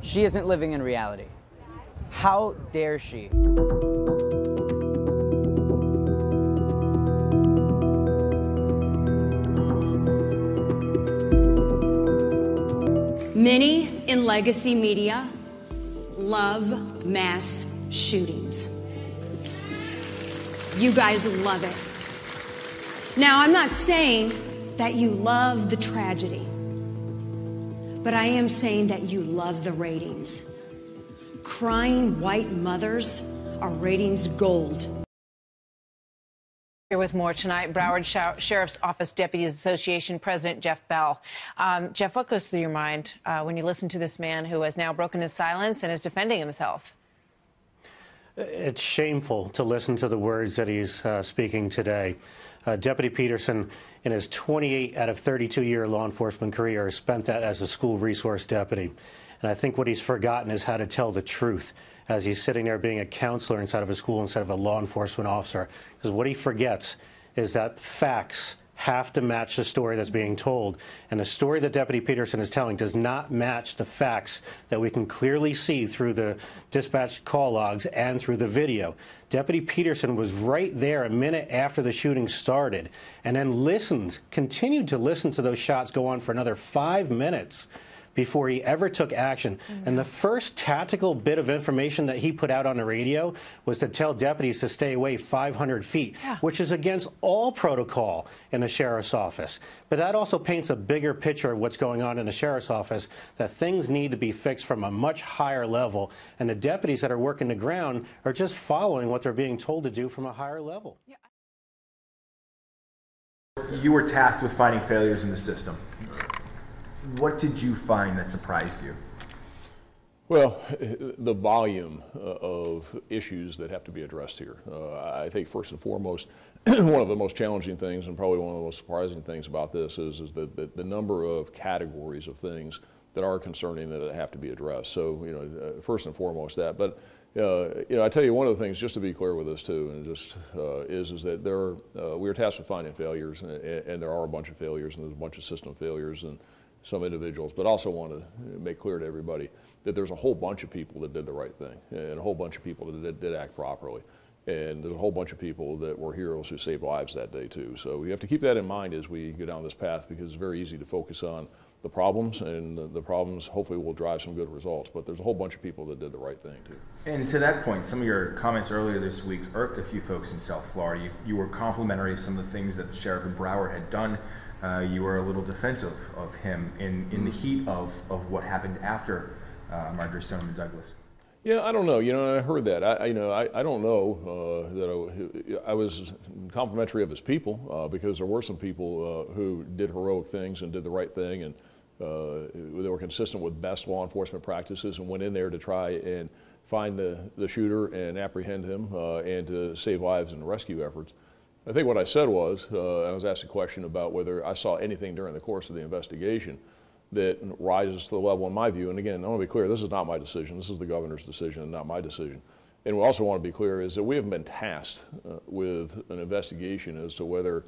She isn't living in reality. How dare she? Many in legacy media love mass shootings. You guys love it. Now, I'm not saying that you love the tragedy, but I am saying that you love the ratings. Crying white mothers are ratings gold. Here with more tonight, Broward Sheriff's Office Deputies Association President Jeff Bell. Jeff, what goes through your mind when you listen to this man who has now broken his silence and is defending himself? It's shameful to listen to the words that he's speaking today. Deputy Peterson, in his 28 out of 32-year law enforcement career, has spent that as a school resource deputy. And I think what he's forgotten is how to tell the truth as he's sitting there being a counselor inside of a school instead of a law enforcement officer. Because what he forgets is that facts have to match the story that's being told. And the story that Deputy Peterson is telling does not match the facts that we can clearly see through the dispatch call logs and through the video. Deputy Peterson was right there a minute after the shooting started and then continued to listen to those shots go on for another 5 minutes before he ever took action. And the first tactical bit of information that he put out on the radio was to tell deputies to stay away 500 feet, which is against all protocol in the sheriff's office. But that also paints a bigger picture of what's going on in the sheriff's office, that things need to be fixed from a much higher level, and the deputies that are working the ground are just following what they're being told to do from a higher level. You were tasked with finding failures in the system. What did you find that surprised you? Well, the volume of issues that have to be addressed here. I think first and foremost, one of the most challenging things and probably one of the most surprising things about this is the number of categories of things that are concerning that have to be addressed. So, first and foremost that. But, I tell you one of the things, just to be clear with this too, and just is that we are tasked with finding failures, and there are a bunch of failures, and there's a bunch of system failures, and some individuals, but also want to make clear to everybody that there's a whole bunch of people that did the right thing and a whole bunch of people that did act properly. And there's a whole bunch of people that were heroes who saved lives that day too. So we have to keep that in mind as we go down this path, because it's very easy to focus on the problems, and the problems hopefully will drive some good results. But there's a whole bunch of people that did the right thing too. And to that point, some of your comments earlier this week irked a few folks in South Florida. You were complimentary of some of the things that the sheriff in Broward had done. You were a little defensive of him in the heat of what happened after Marjorie Stoneman Douglas. Yeah, I don't know. I heard that. I don't know that I was complimentary of his people because there were some people who did heroic things and did the right thing, and they were consistent with best law enforcement practices and went in there to try and find the shooter and apprehend him and to save lives in rescue efforts. I think what I said was, I was asked a question about whether I saw anything during the course of the investigation that rises to the level, in my view, and again, I want to be clear, this is not my decision, this is the governor's decision and not my decision. And we also want to be clear is that we haven't been tasked with an investigation as to whether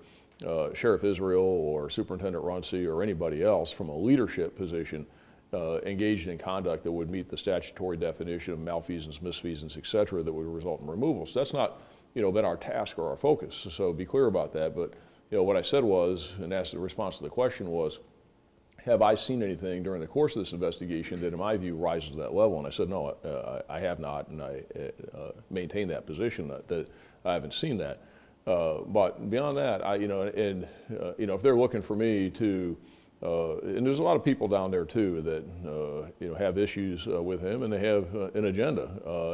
Sheriff Israel or Superintendent Runcie or anybody else from a leadership position engaged in conduct that would meet the statutory definition of malfeasance, misfeasance, et cetera, that would result in removal. So that's not been our task or our focus. So be clear about that. But what I said was, and asked the response to the question was, have I seen anything during the course of this investigation that in my view rises to that level? And I said, no, I have not, and I maintain that position that I haven't seen that. But beyond that, if they're looking for me to, and there's a lot of people down there too that have issues with him, and they have an agenda,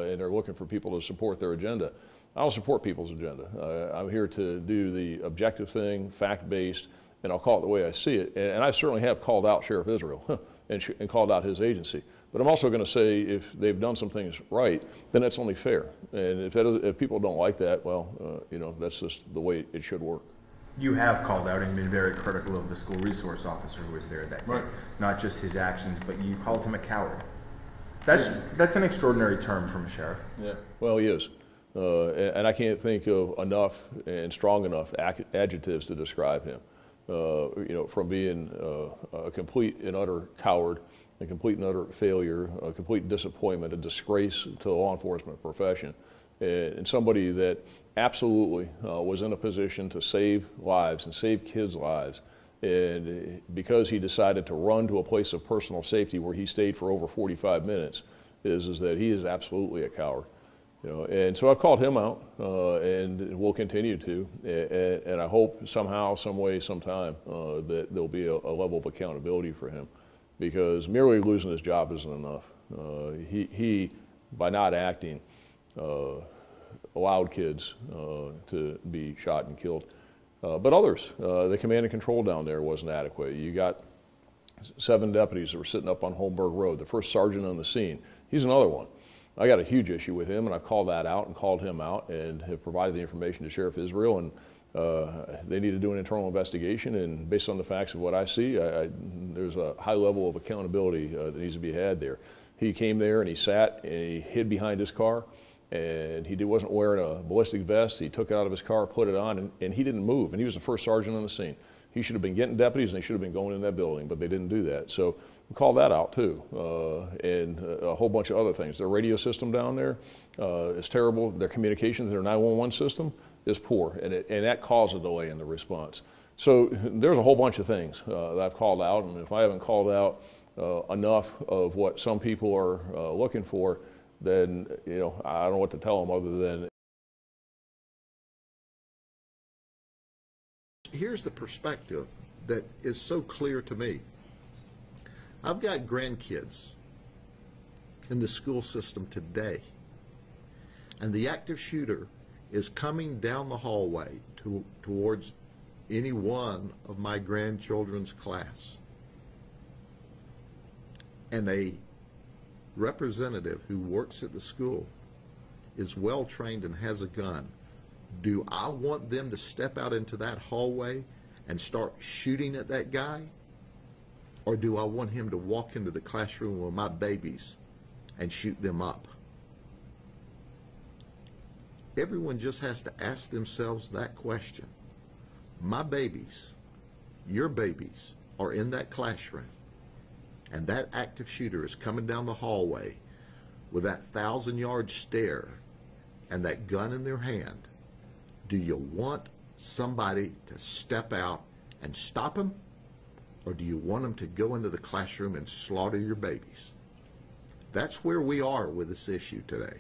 and they're looking for people to support their agenda. I'll support people's agenda. I'm here to do the objective thing, fact-based, and I'll call it the way I see it. And I certainly have called out Sheriff Israel and called out his agency. But I'm also going to say if they've done some things right, then that's only fair. And if people don't like that, well, that's just the way it should work. You have called out and been very critical of the school resource officer who was there that day. Right. Not just his actions, but you called him a coward. That's an extraordinary term from a sheriff. Yeah, well, he is. And I can't think of enough and strong enough adjectives to describe him. From being a complete and utter coward a complete and utter failure, a complete disappointment, a disgrace to the law enforcement profession, and somebody that absolutely was in a position to save lives and save kids' lives. And because he decided to run to a place of personal safety where he stayed for over 45 minutes, is that he is absolutely a coward. You know, and so I've called him out, and we'll continue to. And I hope somehow, some way, sometime that there'll be a level of accountability for him, because merely losing his job isn't enough. He, by not acting, allowed kids to be shot and killed. But others, the command and control down there wasn't adequate. You got 7 deputies that were sitting up on Holmberg Road, the first sergeant on the scene. He's another one. I got a huge issue with him, and I've called that out and called him out and have provided the information to Sheriff Israel, and they need to do an internal investigation, and based on the facts of what I see, there's a high level of accountability that needs to be had there. He came there and he sat and he hid behind his car, and he wasn't wearing a ballistic vest. He took it out of his car, put it on, and he didn't move, and he was the first sergeant on the scene. He should have been getting deputies, and they should have been going in that building, but they didn't do that. So we call that out too, and a whole bunch of other things. Their radio system down there is terrible. Their communications, their 911 system is poor, and that caused a delay in the response. So there's a whole bunch of things that I've called out, and if I haven't called out enough of what some people are looking for, then I don't know what to tell them other than. Here's the perspective that is so clear to me. I've got grandkids in the school system today, and the active shooter is coming down the hallway towards any one of my grandchildren's class. And a representative who works at the school is well trained and has a gun. Do I want them to step out into that hallway and start shooting at that guy? Or do I want him to walk into the classroom with my babies and shoot them up? Everyone just has to ask themselves that question. My babies, your babies, are in that classroom, and that active shooter is coming down the hallway with that 1,000-yard stare and that gun in their hand. Do you want somebody to step out and stop him? Or do you want them to go into the classroom and slaughter your babies? That's where we are with this issue today.